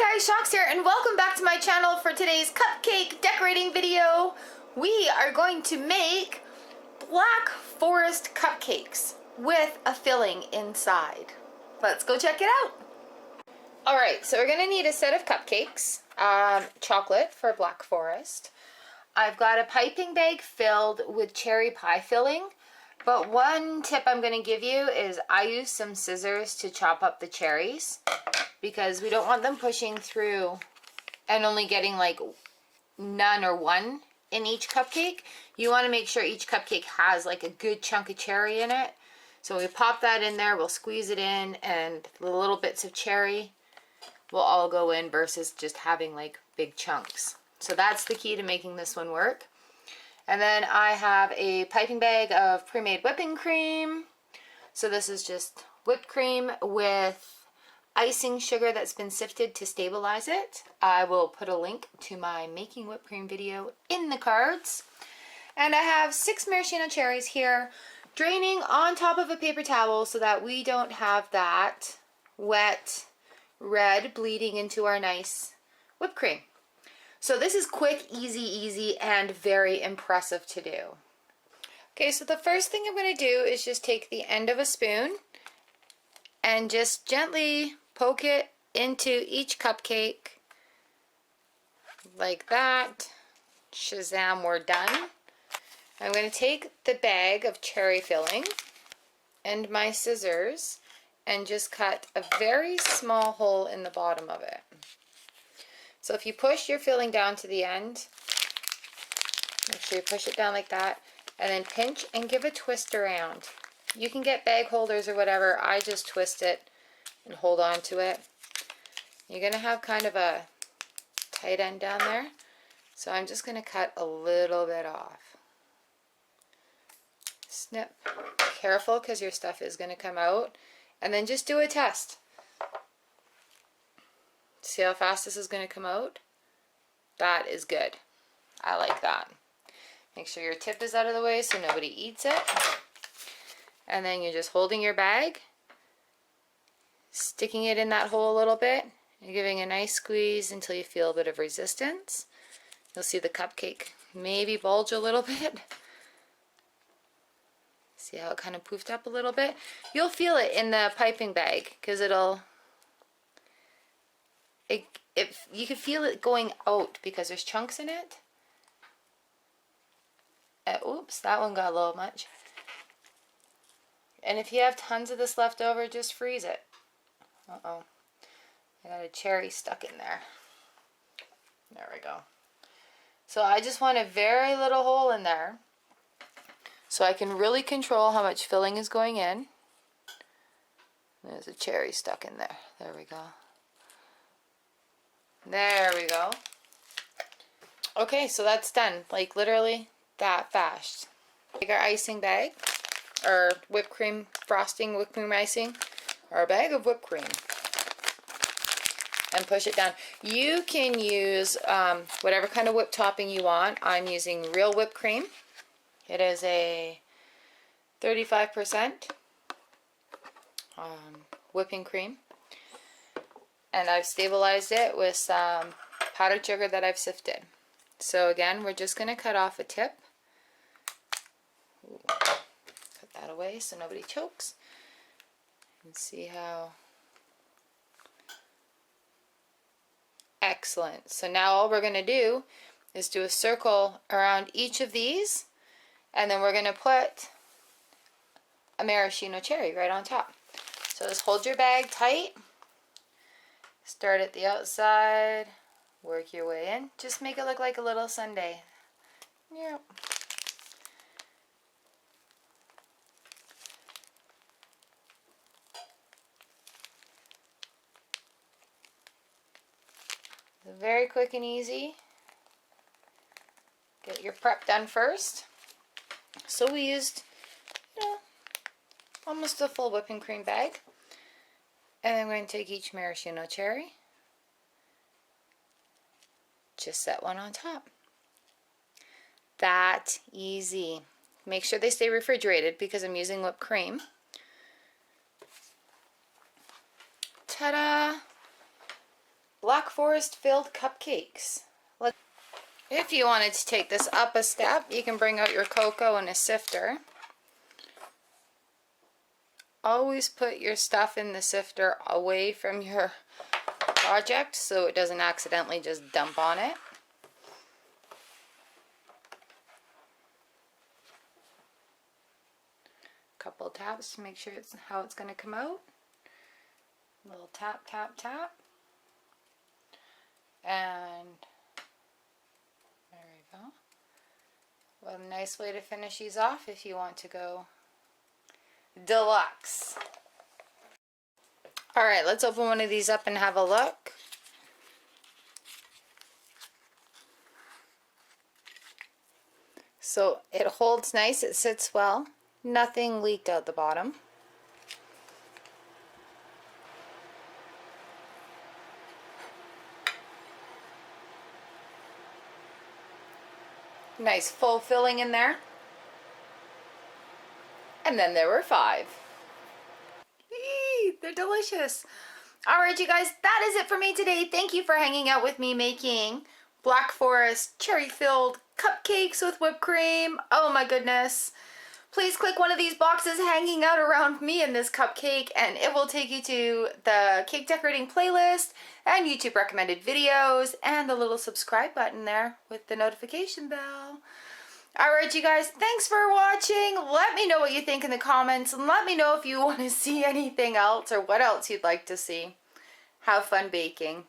Hi guys, Chox here, and welcome back to my channel for today's cupcake decorating video. We are going to make Black Forest Cupcakes with a filling inside. Let's go check it out. Alright, so we're going to need a set of cupcakes, chocolate for Black Forest. I've got a piping bag filled with cherry pie filling, but one tip I'm going to give you is I use some scissors to chop up the cherries, because we don't want them pushing through and only getting like none or one in each cupcake. You want to make sure each cupcake has like a good chunk of cherry in it. So we pop that in there, we'll squeeze it in, and the little bits of cherry will all go in versus just having like big chunks. So that's the key to making this one work. And then I have a piping bag of pre-made whipping cream. So this is just whipped cream with icing sugar that's been sifted to stabilize it. I will put a link to my making whipped cream video in the cards. And I have 6 maraschino cherries here, draining on top of a paper towel so that we don't have that wet red bleeding into our nice whipped cream. So this is quick, easy, and very impressive to do. Okay, so the first thing I'm going to do is just take the end of a spoon and just gently poke it into each cupcake like that. Shazam, we're done. I'm going to take the bag of cherry filling and my scissors and just cut a very small hole in the bottom of it. So if you push your filling down to the end, make sure you push it down like that, and then pinch and give a twist around. You can get bag holders or whatever. I just twist it and hold on to it. You're going to have kind of a tight end down there, so I'm just going to cut a little bit off. Snip. Careful, because your stuff is going to come out, and then just do a test. See how fast this is going to come out? That is good. I like that. Make sure your tip is out of the way so nobody eats it. And then you're just holding your bag, sticking it in that hole a little bit, and giving a nice squeeze until you feel a bit of resistance. You'll see the cupcake maybe bulge a little bit. See how it kind of poofed up a little bit? You'll feel it in the piping bag, because you can feel it going out because there's chunks in it. Oops, that one got a little much. And if you have tons of this left over, just freeze it. Uh-oh. I got a cherry stuck in there. There we go. So I just want a very little hole in there so I can really control how much filling is going in. There's a cherry stuck in there. There we go. There we go. Okay, so that's done. Like literally that fast. Take our icing bag, or whipped cream frosting, whipped cream icing, or a bag of whipped cream, and push it down. You can use whatever kind of whipped topping you want. I'm using real whipped cream. It is a 35% whipping cream. And I've stabilized it with some powdered sugar that I've sifted. So again, we're just going to cut off a tip. Ooh, put that away so nobody chokes. And see how... Excellent. So now all we're going to do is do a circle around each of these, and then we're going to put a maraschino cherry right on top. So just hold your bag tight. Start at the outside, work your way in. Just make it look like a little sundae. Yep. Very quick and easy. Get your prep done first. So we used, almost a full whipping cream bag. And I'm going to take each maraschino cherry, just set one on top. That easy. Make sure they stay refrigerated because I'm using whipped cream. Ta-da! Black Forest filled cupcakes. If you wanted to take this up a step, you can bring out your cocoa and a sifter. Always put your stuff in the sifter away from your project so it doesn't accidentally just dump on it. Couple taps to make sure it's how it's going to come out. A little tap, tap, tap. And there we go. What a nice way to finish these off if you want to go deluxe. Alright, let's open one of these up and have a look. So it holds nice, it sits well. Nothing leaked out the bottom. Nice full filling in there. And then there were 5. Eee, they're delicious. Alright you guys, that is it for me today. Thank you for hanging out with me making Black Forest cherry filled cupcakes with whipped cream. Oh my goodness. Please click one of these boxes hanging out around me in this cupcake and it will take you to the cake decorating playlist and YouTube recommended videos and the little subscribe button there with the notification bell. Alright you guys, thanks for watching. Let me know what you think in the comments and let me know if you want to see anything else or what else you'd like to see. Have fun baking.